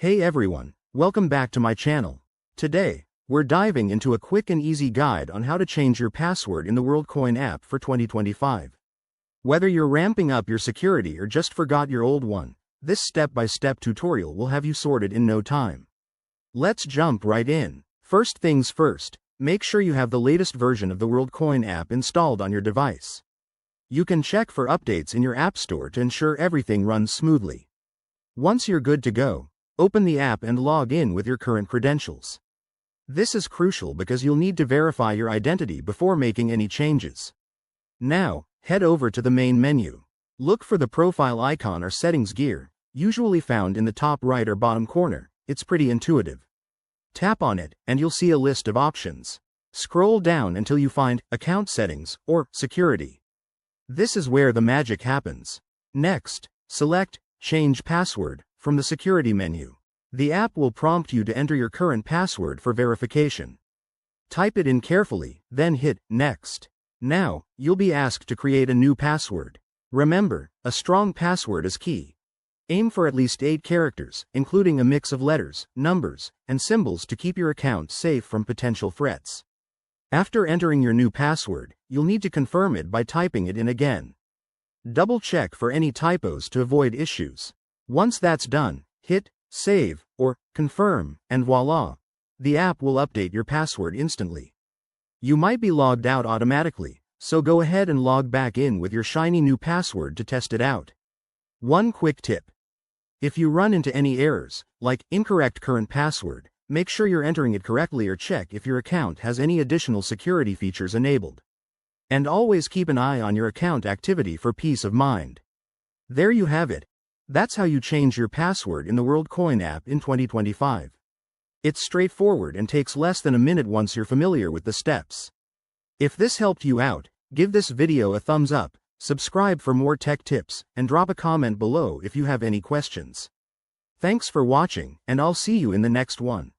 Hey everyone, welcome back to my channel. Today, we're diving into a quick and easy guide on how to change your password in the Worldcoin app for 2025. Whether you're ramping up your security or just forgot your old one, this step-by-step tutorial will have you sorted in no time. Let's jump right in. First things first, make sure you have the latest version of the Worldcoin app installed on your device. You can check for updates in your App Store to ensure everything runs smoothly. Once you're good to go, open the app and log in with your current credentials. This is crucial because you'll need to verify your identity before making any changes. Now, head over to the main menu. Look for the profile icon or settings gear, usually found in the top right or bottom corner. It's pretty intuitive. Tap on it, and you'll see a list of options. Scroll down until you find Account Settings or Security. This is where the magic happens. Next, select Change Password from the Security menu. The app will prompt you to enter your current password for verification. Type it in carefully, then hit Next. Now, you'll be asked to create a new password. Remember, a strong password is key. Aim for at least 8 characters, including a mix of letters, numbers, and symbols to keep your account safe from potential threats. After entering your new password, you'll need to confirm it by typing it in again. Double-check for any typos to avoid issues. Once that's done, hit Save or Confirm, and voila! The app will update your password instantly. You might be logged out automatically, so go ahead and log back in with your shiny new password to test it out. One quick tip. If you run into any errors, like incorrect current password, make sure you're entering it correctly or check if your account has any additional security features enabled. And always keep an eye on your account activity for peace of mind. There you have it. That's how you change your password in the Worldcoin app in 2025. It's straightforward and takes less than a minute once you're familiar with the steps. If this helped you out, give this video a thumbs up, subscribe for more tech tips, and drop a comment below if you have any questions. Thanks for watching, and I'll see you in the next one.